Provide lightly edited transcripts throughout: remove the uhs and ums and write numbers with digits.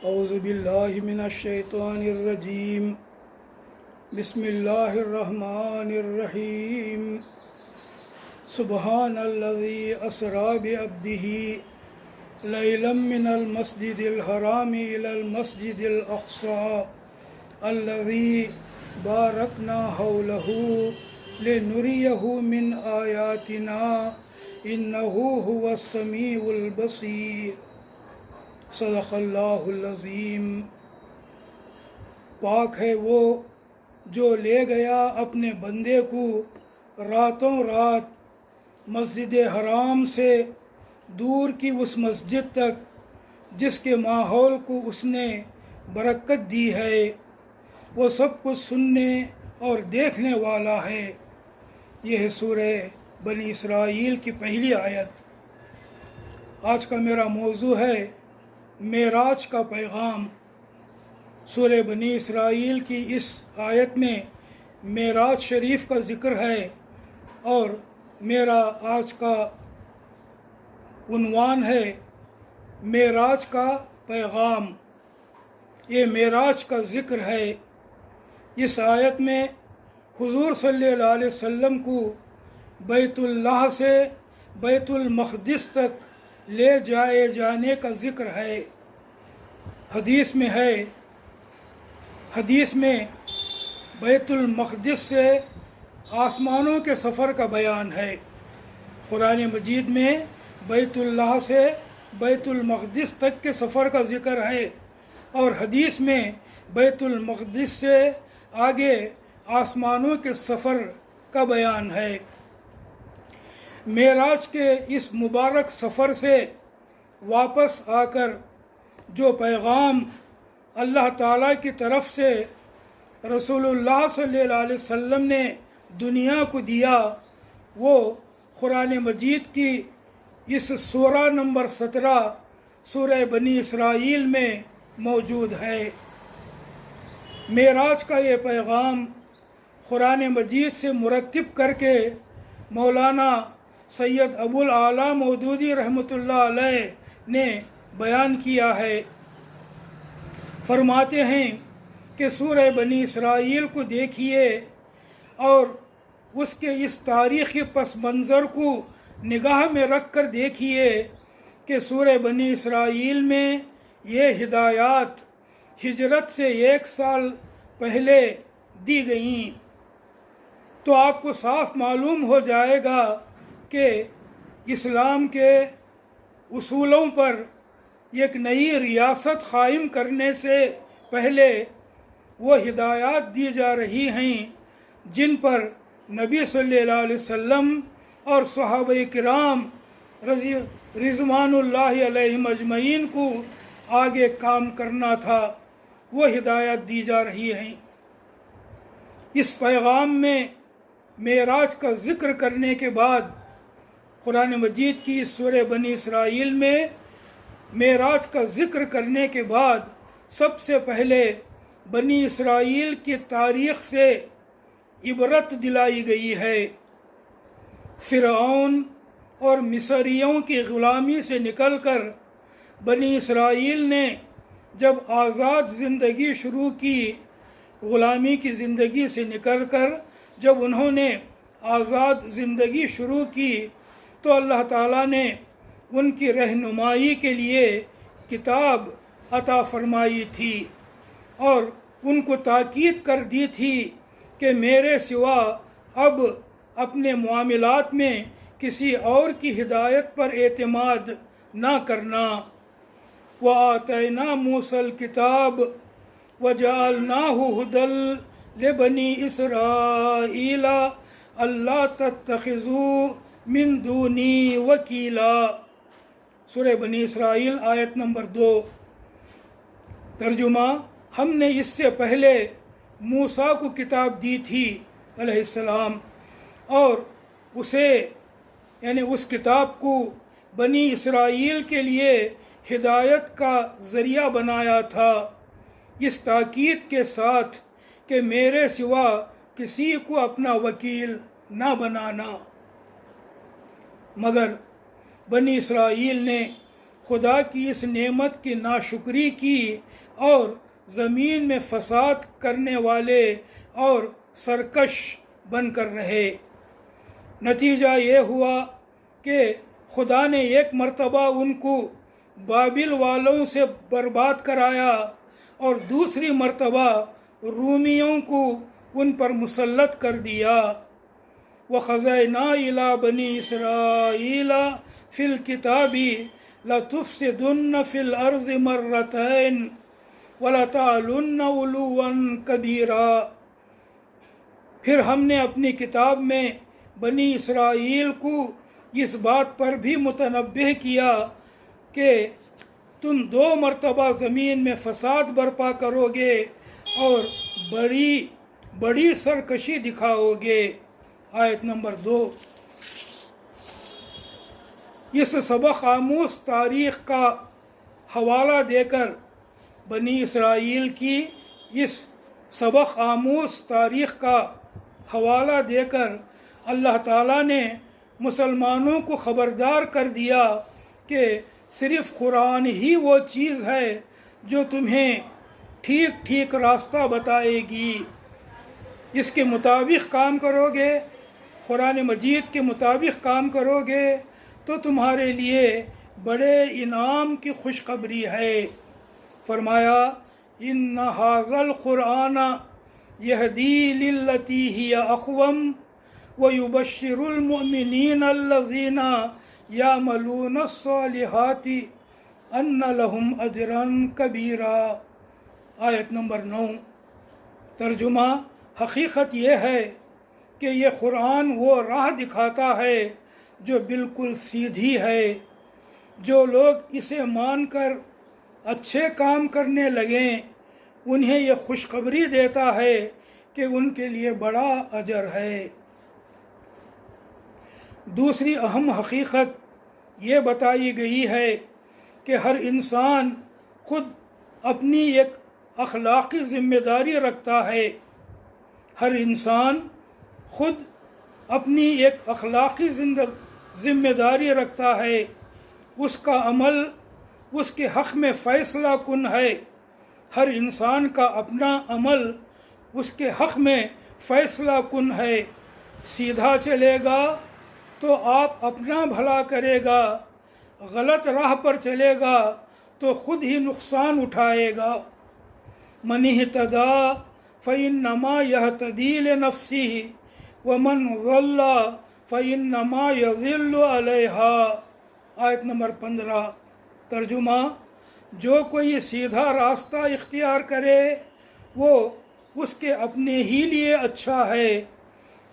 اعوذ باللہ من الشیطان الرجیم بسم اللہ الرحمن الرحیم سبحان الذی اسری بعبدہ لیلا من المسجد الحرام الی المسجد الاقصی الذی بارکنا حولہ لنریہ من آیاتنا انہ هو السمیع البصیر۔ صدق اللہ العظیم۔ پاک ہے وہ جو لے گیا اپنے بندے کو راتوں رات مسجد حرام سے دور کی اس مسجد تک جس کے ماحول کو اس نے برکت دی ہے، وہ سب کچھ سننے اور دیکھنے والا ہے۔ یہ ہے سورہ بنی اسرائیل کی پہلی آیت۔ آج کا میرا موضوع ہے معراج کا پیغام۔ سورہ بنی اسرائیل کی اس آیت میں معراج شریف کا ذکر ہے، اور میرا آج کا عنوان ہے معراج کا پیغام۔ یہ معراج کا ذکر ہے۔ اس آیت میں حضور صلی اللہ علیہ وسلم کو بیت اللہ سے بیت المقدس تک لے جائے جانے کا ذکر ہے۔ حدیث میں بیت المقدس سے آسمانوں کے سفر کا بیان ہے۔ قرآن مجید میں بیت اللہ سے بیت المقدس تک کے سفر کا ذکر ہے، اور حدیث میں بیت المقدس سے آگے آسمانوں کے سفر کا بیان ہے۔ معراج کے اس مبارک سفر سے واپس آ کر جو پیغام اللہ تعالیٰ کی طرف سے رسول اللہ صلی اللہ علیہ وسلم نے دنیا کو دیا، وہ قرآن مجید کی اس سورہ نمبر 17 سورہ بنی اسرائیل میں موجود ہے۔ معراج کا یہ پیغام قرآن مجید سے مرتب کر کے مولانا سید ابو الاعلیٰ مودودی رحمۃ اللہ علیہ نے بیان کیا ہے۔ فرماتے ہیں کہ سورہ بنی اسرائیل کو دیکھیے اور اس کے اس تاریخی پس منظر کو نگاہ میں رکھ کر دیکھیے کہ سورہ بنی اسرائیل میں یہ ہدایات ہجرت سے 1 سال پہلے دی گئیں، تو آپ کو صاف معلوم ہو جائے گا کہ اسلام کے اصولوں پر ایک نئی ریاست قائم کرنے سے پہلے وہ ہدایات دی جا رہی ہیں جن پر نبی صلی اللہ علیہ وسلم اور صحابہ کرام رضوان اللہ علیہم اجمعین کو آگے کام کرنا تھا، وہ ہدایات دی جا رہی ہیں۔ اس پیغام میں معراج کا ذکر کرنے کے بعد قرآن مجید کی سورہ بنی اسرائیل میں معراج کا ذکر کرنے کے بعد سب سے پہلے بنی اسرائیل کی تاریخ سے عبرت دلائی گئی ہے۔ فرعون اور مصریوں کی غلامی سے نکل کر بنی اسرائیل نے جب آزاد زندگی شروع کی، غلامی کی زندگی سے نکل کر جب انہوں نے آزاد زندگی شروع کی، تو اللہ تعالیٰ نے ان کی رہنمائی کے لیے کتاب عطا فرمائی تھی، اور ان کو تاکید کر دی تھی کہ میرے سوا اب اپنے معاملات میں کسی اور کی ہدایت پر اعتماد نہ کرنا۔ وَآتَيْنَا مُوسَى الْكِتَابَ وَجَعَلْنَاهُ هُدًى لِبَنِي إِسْرَائِيلَ أَلَّا تَتَّخِذُوا من دونی وکیلا۔ سورہ بنی اسرائیل آیت نمبر 2۔ ترجمہ: ہم نے اس سے پہلے موسیٰ کو کتاب دی تھی علیہ السلام، اور اسے یعنی اس کتاب کو بنی اسرائیل کے لیے ہدایت کا ذریعہ بنایا تھا، اس تاکید کے ساتھ کہ میرے سوا کسی کو اپنا وکیل نہ بنانا۔ مگر بنی اسرائیل نے خدا کی اس نعمت کی ناشکری کی اور زمین میں فساد کرنے والے اور سرکش بن کر رہے۔ نتیجہ یہ ہوا کہ خدا نے ایک مرتبہ ان کو بابل والوں سے برباد کرایا اور دوسری مرتبہ رومیوں کو ان پر مسلط کر دیا۔ وَخَزَيْنَا إِلَىٰ بَنِي إِسْرَائِيلَ فِي الْكِتَابِ لَتُفْسِدُنَّ فِي الْأَرْضِ مَرَّتَيْنِ وَلَتَعْلُنَّ عُلُوًّا كَبِيرًا۔ پھر ہم نے اپنی کتاب میں بنی اسرائیل کو اس بات پر بھی متنبہ کیا کہ تم 2 مرتبہ زمین میں فساد برپا کرو گے اور بڑی سرکشی دکھاؤ گے۔ آیت نمبر 2۔ اس سبق آموز تاریخ کا حوالہ دے کر بنی اسرائیل کی اس سبق آموز تاریخ کا حوالہ دے کر اللہ تعالیٰ نے مسلمانوں کو خبردار کر دیا کہ صرف قرآن ہی وہ چیز ہے جو تمہیں ٹھیک ٹھیک راستہ بتائے گی۔ اس کے مطابق کام کرو گے، قرآن مجید کے مطابق کام کرو گے تو تمہارے لیے بڑے انعام کی خوشخبری ہے۔ فرمایا ان ھذا القرآن یہدی للتی ہی اقوم ویبشر المؤمنین الذین یعملون الصالحات ان لہم اجرا کبیرا۔ آیت نمبر 9۔ ترجمہ: حقیقت یہ ہے کہ یہ قرآن وہ راہ دکھاتا ہے جو بالکل سیدھی ہے۔ جو لوگ اسے مان کر اچھے کام کرنے لگیں انہیں یہ خوشخبری دیتا ہے کہ ان کے لیے بڑا اجر ہے۔ دوسری اہم حقیقت یہ بتائی گئی ہے کہ ہر انسان خود اپنی ایک اخلاقی ذمہ داری رکھتا ہے۔ ہر انسان خود اپنی ایک اخلاقی ذمہ داری رکھتا ہے۔ اس کا عمل اس کے حق میں فیصلہ کن ہے۔ ہر انسان کا اپنا عمل اس کے حق میں فیصلہ کن ہے۔ سیدھا چلے گا تو آپ اپنا بھلا کرے گا، غلط راہ پر چلے گا تو خود ہی نقصان اٹھائے گا۔ من اہتدی فإنما یہتدی لنفسہ ومن ضل فإنما یضل علیہا۔ آیت نمبر 15۔ ترجمہ: جو کوئی سیدھا راستہ اختیار کرے وہ اس کے اپنے ہی لیے اچھا ہے،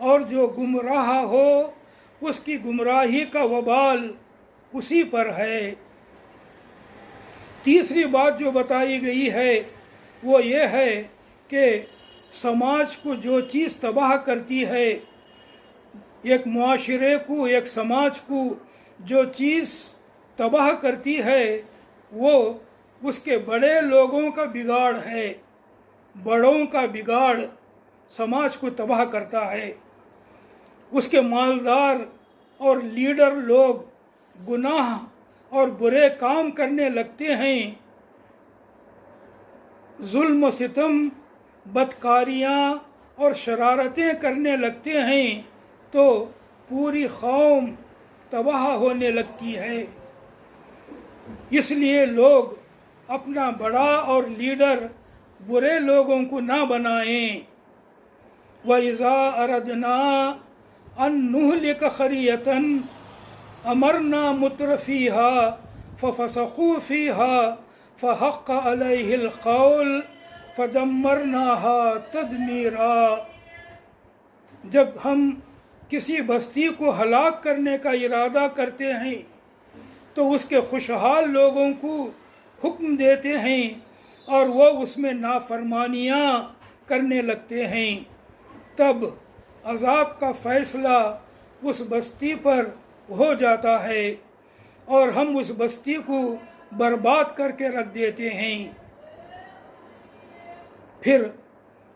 اور جو گمراہ ہو اس کی گمراہی کا وبال اسی پر ہے۔ تیسری بات جو بتائی گئی ہے وہ یہ ہے کہ سماج کو جو چیز تباہ کرتی ہے، ایک معاشرے کو، ایک سماج کو جو چیز تباہ کرتی ہے وہ اس کے بڑے لوگوں کا بگاڑ ہے۔ بڑوں کا بگاڑ سماج کو تباہ کرتا ہے۔ اس کے مالدار اور لیڈر لوگ گناہ اور برے کام کرنے لگتے ہیں، ظلم و ستم، بدکاریاں اور شرارتیں کرنے لگتے ہیں تو پوری قوم تباہ ہونے لگتی ہے۔ اس لیے لوگ اپنا بڑا اور لیڈر برے لوگوں کو نہ بنائیں۔ وَإِذَا أَرَدْنَا أَن نُهْلِكَ قَرْيَةً أَمَرْنَا مُتْرَفِيهَا فَفَسَقُوا فِيهَا فَحَقَّ عَلَيْهِ الْقَوْلُ فَدَمَّرْنَاهَا تَدْمِيرًا۔ جب ہم کسی بستی کو ہلاک کرنے کا ارادہ کرتے ہیں تو اس کے خوشحال لوگوں کو حکم دیتے ہیں اور وہ اس میں نافرمانیاں کرنے لگتے ہیں، تب عذاب کا فیصلہ اس بستی پر ہو جاتا ہے اور ہم اس بستی کو برباد کر کے رکھ دیتے ہیں۔ پھر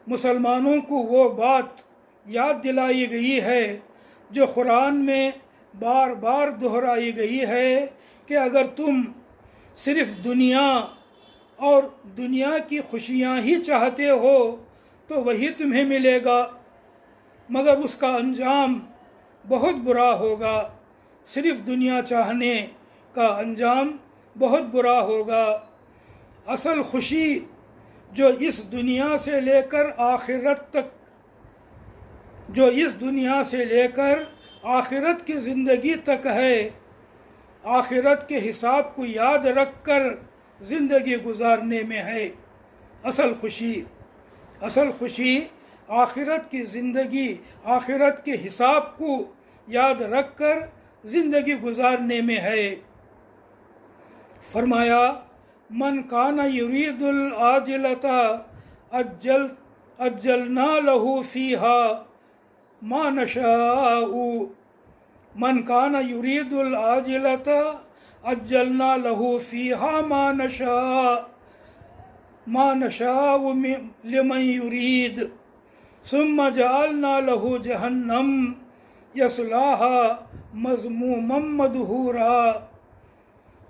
مسلمانوں کو وہ بات یاد دلائی گئی ہے جو قرآن میں بار بار دہرائی گئی ہے کہ اگر تم صرف دنیا اور دنیا کی خوشیاں ہی چاہتے ہو تو وہی تمہیں ملے گا، مگر اس کا انجام بہت برا ہوگا۔ صرف دنیا چاہنے کا انجام بہت برا ہوگا۔ اصل خوشی جو اس دنیا سے لے کر آخرت تک، جو اس دنیا سے لے کر آخرت کی زندگی تک ہے، آخرت کے حساب کو یاد رکھ کر زندگی گزارنے میں ہے۔ اصل خوشی آخرت کی زندگی، آخرت کے حساب کو یاد رکھ کر زندگی گزارنے میں ہے۔ فرمایا من کان یرید العاجلۃ عجلنا لہ فیہا ما نشاء، من کان یرید العاجلۃ عجلنا لہ فیہا ما نشاء لمن یرید ثم جعلنا لہ جہنم یصلاھا مذموما مدحورا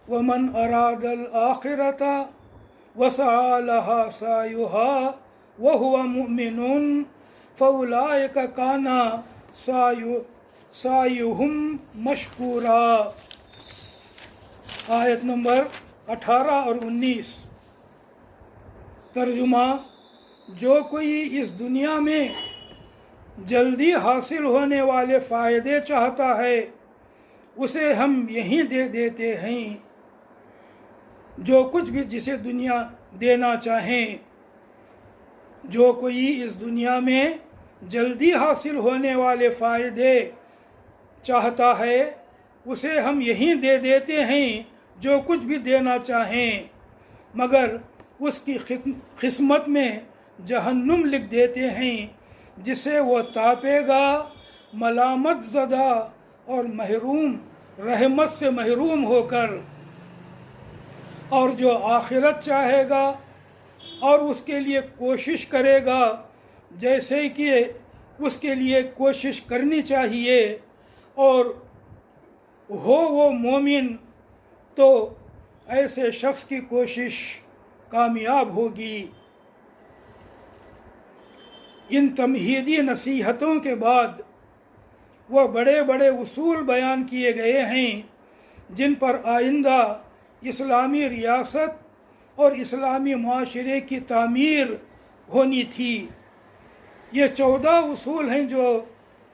ومن اراد الآخرۃ وسعى لها سعیها وهو مؤمن فاولئک کان سعیہم مشکورا۔ آیت نمبر 18 اور 19۔ ترجمہ: جو کوئی اس دنیا میں جلدی حاصل ہونے والے فائدے چاہتا ہے اسے ہم یہیں دے دیتے ہیں۔ جو کچھ بھی جسے دنیا دینا چاہیں، جو کوئی اس دنیا میں جلدی حاصل ہونے والے فائدے چاہتا ہے اسے ہم یہیں دے دیتے ہیں جو کچھ بھی دینا چاہیں، مگر اس کی قسمت میں جہنم لکھ دیتے ہیں جسے وہ تاپے گا، ملامت زدہ اور محروم، رحمت سے محروم ہو کر۔ اور جو آخرت چاہے گا اور اس کے لیے کوشش کرے گا جیسے کہ اس کے لیے کوشش کرنی چاہیے اور ہو وہ مومن، تو ایسے شخص کی کوشش کامیاب ہوگی۔ ان تمہیدی نصیحتوں کے بعد وہ بڑے بڑے اصول بیان کیے گئے ہیں جن پر آئندہ اسلامی ریاست اور اسلامی معاشرے کی تعمیر ہونی تھی۔ یہ 14 اصول ہیں جو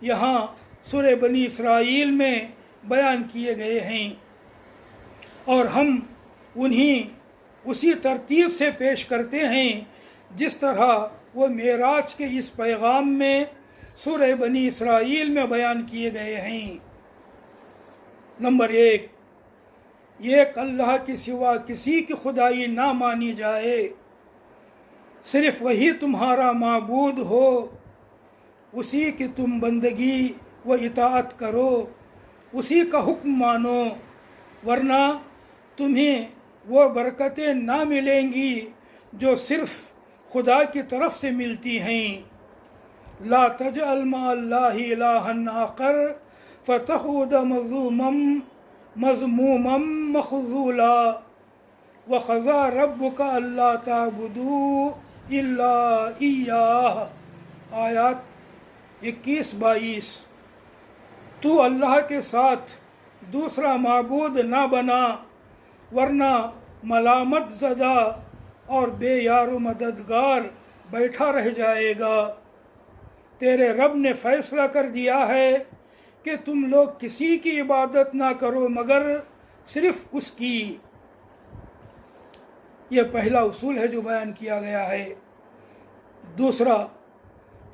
یہاں سورہ بنی اسرائیل میں بیان کیے گئے ہیں، اور ہم اسی ترتیب سے پیش کرتے ہیں جس طرح وہ معراج کے اس پیغام میں سورہ بنی اسرائیل میں بیان کیے گئے ہیں۔ نمبر 1، ایک اللہ کے سوا کسی کی خدائی نہ مانی جائے، صرف وہی تمہارا معبود ہو، اسی کی تم بندگی و اطاعت کرو، اسی کا حکم مانو، ورنہ تمہیں وہ برکتیں نہ ملیں گی جو صرف خدا کی طرف سے ملتی ہیں۔ لا تجعل مع اللہ الہا آخر فتقعد مذموما مخذولا وقضى ربك الا تعبدوا الا ایاہ۔ آیات 21-22۔ تو اللہ کے ساتھ دوسرا معبود نہ بنا، ورنہ ملامت زدہ اور بے یار و مددگار بیٹھا رہ جائے گا۔ تیرے رب نے فیصلہ کر دیا ہے کہ تم لوگ کسی کی عبادت نہ کرو مگر صرف اس کی۔ یہ پہلا اصول ہے جو بیان کیا گیا ہے۔ دوسرا،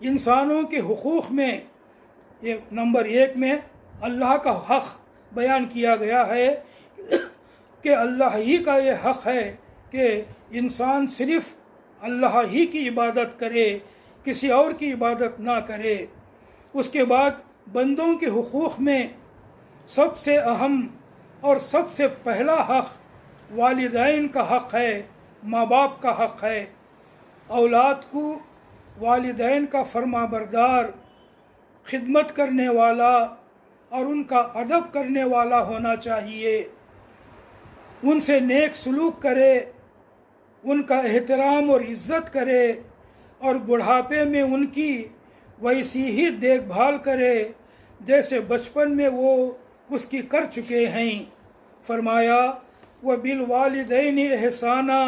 انسانوں کے حقوق میں نمبر 1 میں اللہ کا حق بیان کیا گیا ہے کہ اللہ ہی کا یہ حق ہے کہ انسان صرف اللہ ہی کی عبادت کرے، کسی اور کی عبادت نہ کرے۔ اس کے بعد بندوں کے حقوق میں سب سے اہم اور سب سے پہلا حق والدین کا حق ہے، ماں باپ کا حق ہے۔ اولاد کو والدین کا فرما بردار، خدمت کرنے والا اور ان کا ادب کرنے والا ہونا چاہیے۔ ان سے نیک سلوک کرے، ان کا احترام اور عزت کرے، اور بڑھاپے میں ان کی ویسی ہی دیکھ بھال کرے جیسے بچپن میں وہ اس کی کر چکے ہیں۔ فرمایا وَبِالْوَالِدَيْنِ إِحْسَانًا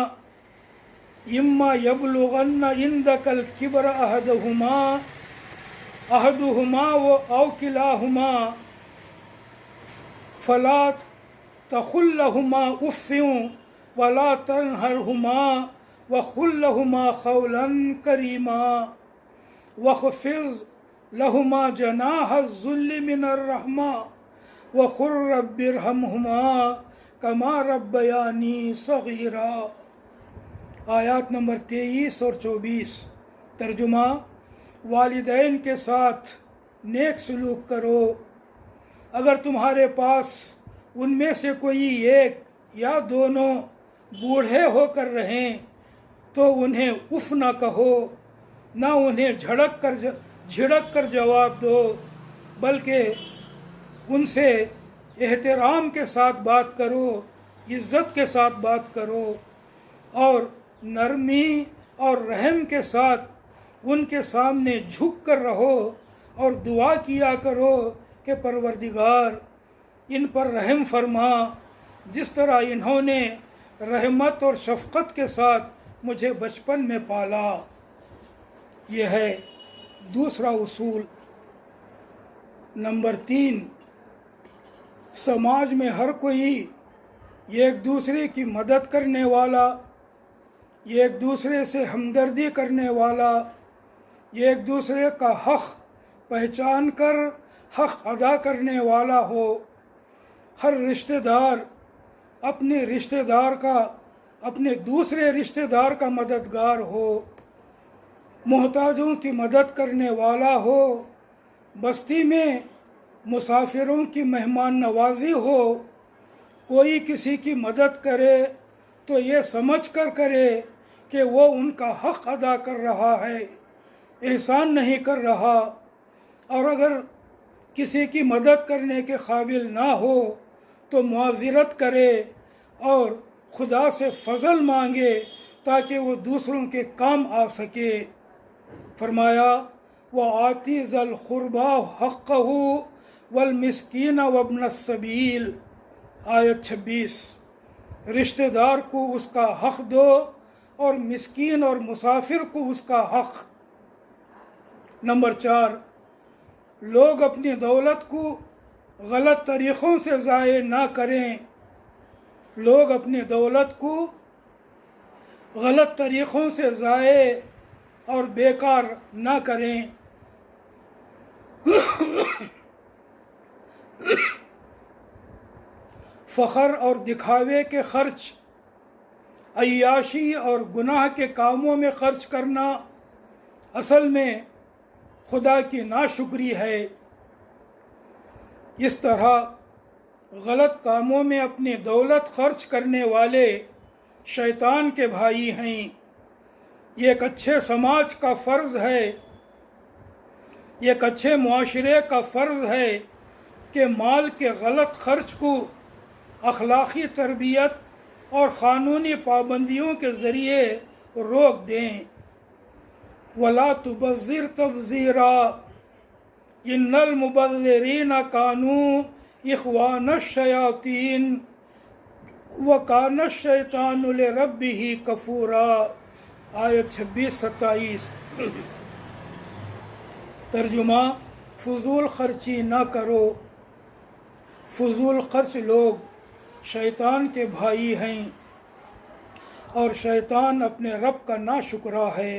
إِمَّا يَبْلُغَنَّ عِندَكَ الْكِبَرَ أَحَدُهُمَا أَوْ كِلَاهُمَا فَلَا تَقُل لَّهُمَا أُفٍّ وَلَا تَنْهَرْهُمَا وَقُل لَّهُمَا قَوْلًا كَرِيمًا وَاخْفِضْ لَهُمَا جَنَاحَ الذُّلِّ مِنَ الرَّحْمَةِ وَقُل رَّبِّ ارْحَمْهُمَا كَمَا رَبَّيَانِي صَغِيرًا۔ آیات نمبر 23 اور 24۔ ترجمہ: والدین کے ساتھ نیک سلوک کرو، اگر تمہارے پاس ان میں سے کوئی ایک یا دونوں بوڑھے ہو کر رہیں تو انہیں اف نہ کہو، نہ انہیں جھڑک کر جواب دو، بلکہ ان سے احترام کے ساتھ بات کرو، عزت کے ساتھ بات کرو، اور نرمی اور رحم کے ساتھ ان کے سامنے جھک کر رہو، اور دعا کیا کرو کہ پروردگار ان پر رحم فرما جس طرح انہوں نے رحمت اور شفقت کے ساتھ مجھے بچپن میں پالا۔ یہ ہے دوسرا اصول۔ نمبر 3، سماج میں ہر کوئی ایک دوسرے کی مدد کرنے والا، ایک دوسرے سے ہمدردی کرنے والا، ایک دوسرے کا حق پہچان کر حق ادا کرنے والا ہو۔ ہر رشتہ دار اپنے دوسرے رشتہ دار کا مددگار ہو، محتاجوں کی مدد کرنے والا ہو، بستی میں مسافروں کی مہمان نوازی ہو۔ کوئی کسی کی مدد کرے تو یہ سمجھ کر کرے کہ وہ ان کا حق ادا کر رہا ہے، احسان نہیں کر رہا، اور اگر کسی کی مدد کرنے کے قابل نہ ہو تو معذرت کرے اور خدا سے فضل مانگے تاکہ وہ دوسروں کے کام آ سکے۔ فرمایا وَآتِ ذَا الْقُرْبَىٰ حَقَّهُ وَالْمِسْكِينَ وَابْنَ السَّبِيلِ۔ آیت 26۔ رشتہ دار کو اس کا حق دو اور مسکین اور مسافر کو اس کا حق۔ نمبر 4، لوگ اپنی دولت کو غلط طریقوں سے ضائع نہ کریں۔ لوگ اپنی دولت کو غلط طریقوں سے ضائع اور بیکار نہ کریں۔ فخر اور دکھاوے کے خرچ، عیاشی اور گناہ کے کاموں میں خرچ کرنا اصل میں خدا کی ناشکری ہے۔ اس طرح غلط کاموں میں اپنی دولت خرچ کرنے والے شیطان کے بھائی ہیں۔ یہ ایک اچھے سماج کا فرض ہے، یہ ایک اچھے معاشرے کا فرض ہے کہ مال کے غلط خرچ کو اخلاقی تربیت اور قانونی پابندیوں کے ذریعے روک دیں۔ وَلَا تُبَذِّرْ تَبْذِيرًا إِنَّ الْمُبَذِّرِينَ كَانُوا إِخْوَانَ الشَّيَاطِينِ وَكَانَ الشَّيْطَانُ لِرَبِّهِ كَفُورًا۔ آیت 26-27۔ ترجمہ: فضول خرچی نہ کرو۔ فضول خرچ لوگ شیطان کے بھائی ہیں، اور شیطان اپنے رب کا ناشکرا ہے۔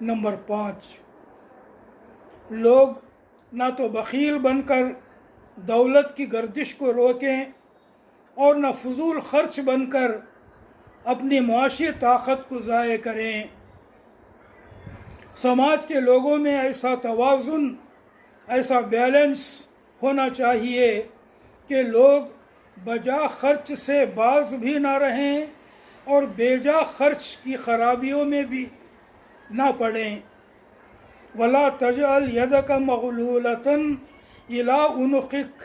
نمبر 5، لوگ نہ تو بخیل بن کر دولت کی گردش کو روکیں اور نہ فضول خرچ بن کر اپنی معاشی طاقت کو ضائع کریں۔ سماج کے لوگوں میں ایسا توازن، ایسا بیلنس ہونا چاہیے کہ لوگ بجا خرچ سے باز بھی نہ رہیں اور بیجا خرچ کی خرابیوں میں بھی نہ پڑیں۔ وَلَا تَجْعَلْ يَدَكَ مَغْلُولَةً إِلَىٰ عُنُقِكَ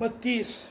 32।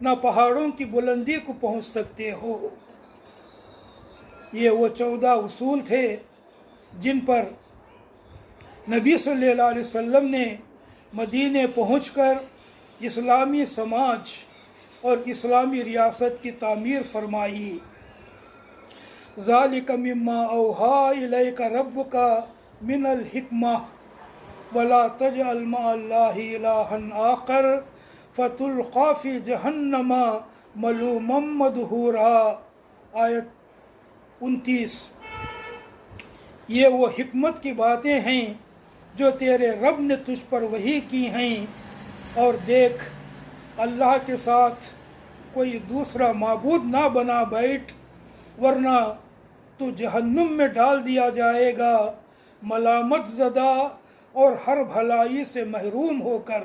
نہ پہاڑوں کی بلندی کو پہنچ سکتے ہو۔ یہ وہ 14 اصول تھے جن پر نبی صلی اللہ علیہ وسلم نے مدینے پہنچ کر اسلامی سماج اور اسلامی ریاست کی تعمیر فرمائی۔ ذالک مما اوحی الیک ربک من الحکمہ ولا تجعل مع اللہ الہا آخر فتلقی فی جہنم ملوما مدحورا۔ آیت 29۔ یہ وہ حکمت کی باتیں ہیں جو تیرے رب نے تجھ پر وحی کی ہیں، اور دیکھ اللہ کے ساتھ کوئی دوسرا معبود نہ بنا بیٹھ، ورنہ تو جہنم میں ڈال دیا جائے گا ملامت زدہ اور ہر بھلائی سے محروم ہو کر۔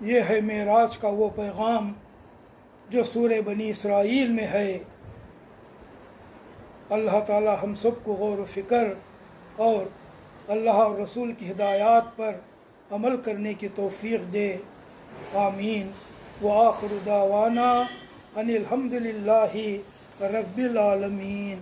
یہ ہے معراج کا وہ پیغام جو سورہ بنی اسرائیل میں ہے۔ اللہ تعالی ہم سب کو غور و فکر اور اللہ اور رسول کی ہدایات پر عمل کرنے کی توفیق دے، آمین۔ وآخر دعوانا ان الحمد للہ رب العالمین۔